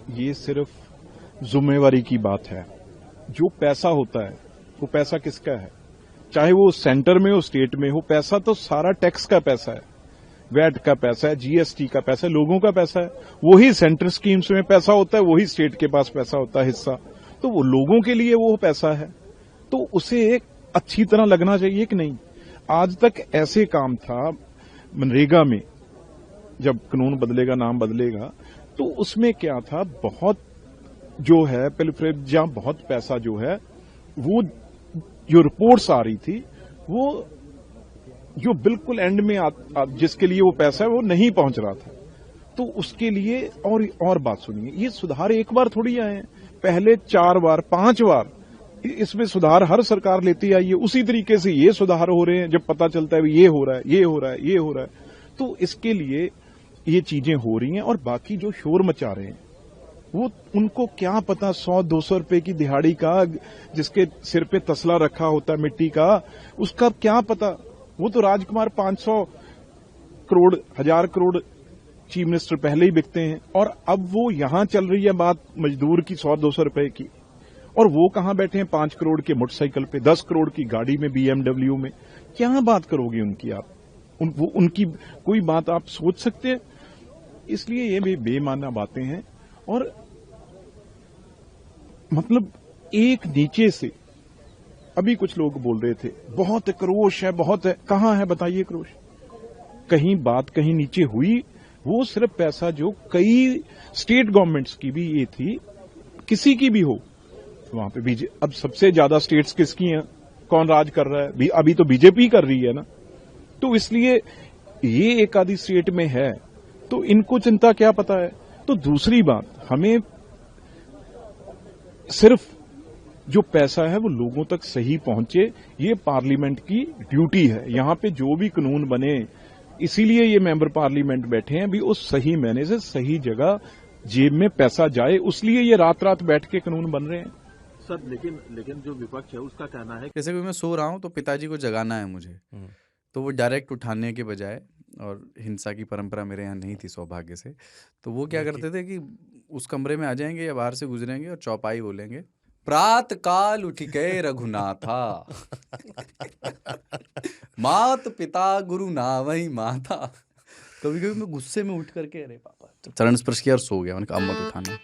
ये सिर्फ जिम्मेवारी की बात है। जो पैसा होता है वो पैसा किसका है, चाहे वो सेंटर में हो स्टेट में हो, पैसा तो सारा टैक्स का पैसा है, वैट का पैसा है, जीएसटी का पैसा है, लोगों का पैसा है। वही सेंटर स्कीम्स में पैसा होता है, वही स्टेट के पास पैसा होता है हिस्सा, तो वो लोगों के लिए वो पैसा है, तो उसे एक अच्छी तरह लगना चाहिए कि नहीं। आज तक ऐसे काम था मनरेगा में, जब कानून बदलेगा नाम बदलेगा तो उसमें क्या था, बहुत जो है पेलिफ्रेट जहां बहुत पैसा जो है वो जो रिपोर्ट्स आ रही थी वो जो बिल्कुल एंड में जिसके लिए वो पैसा है वो नहीं पहुंच रहा था, तो उसके लिए और बात सुनिए, ये सुधार एक बार थोड़ी आए हैं, पहले 4 बार 5 बार इसमें सुधार हर सरकार लेती आई है। उसी तरीके से ये सुधार हो रहे हैं, जब पता चलता है ये हो रहा है, ये हो रहा है, ये हो रहा है, तो इसके लिए ये चीजें हो रही हैं। और बाकी जो शोर मचा रहे हैं वो उनको क्या पता, 100-200 रुपए की दिहाड़ी का, जिसके सिर पे तसला रखा होता है मिट्टी का, उसका क्या पता। वो तो राजकुमार 500 करोड़ 1000 करोड़ चीफ मिनिस्टर पहले ही बिकते हैं, और अब वो यहां चल रही है बात मजदूर की 100-200 रुपए की, और वो कहां बैठे हैं 5 करोड़ के मोटरसाइकिल पे, 10 करोड़ की गाड़ी में, बीएमडब्ल्यू में। क्या बात करोगे उनकी आप, उनकी कोई बात आप सोच सकते हैं? इसलिए ये बेमाना बातें हैं। और मतलब एक नीचे से अभी कुछ लोग बोल रहे थे बहुत क्रोश है, बहुत है, कहां है बताइए क्रोश? कहीं बात कहीं नीचे हुई? वो सिर्फ पैसा जो कई स्टेट गवर्नमेंट्स की भी ये थी, किसी की भी हो, वहां पे अब सबसे ज्यादा स्टेट्स किसकी हैं, कौन राज कर रहा है? अभी तो बीजेपी कर रही है ना, तो इसलिए ये एक आधी स्टेट में है, तो इनको चिंता क्या पता है। तो दूसरी बात, हमें सिर्फ जो पैसा है वो लोगों तक सही पहुंचे, ये पार्लियामेंट की ड्यूटी है। यहां पे जो भी कानून बने, इसीलिए ये मेंबर पार्लियामेंट बैठे हैं, भी उस सही मैने से सही जगह जेब में पैसा जाए, उसलिए ये रात रात बैठ के कानून बन रहे हैं। सर लेकिन जो विपक्ष है उसका कहना है, जैसे कि मैं सो रहा हूँ तो पिताजी को जगाना है मुझे, तो वो डायरेक्ट उठाने के बजाय, और हिंसा की परंपरा मेरे यहाँ नहीं थी सौभाग्य से, तो वो क्या करते थे कि उस कमरे में आ जाएंगे या बाहर से गुजरेंगे और चौपाई बोलेंगे, प्रात काल उठ गए रघुनाथा मात पिता गुरु नावई माता। कभी कभी मैं गुस्से में उठ करके अरे पापा, चरण स्पर्श किया और सो गया। मैंने कहा अब मत उठाना।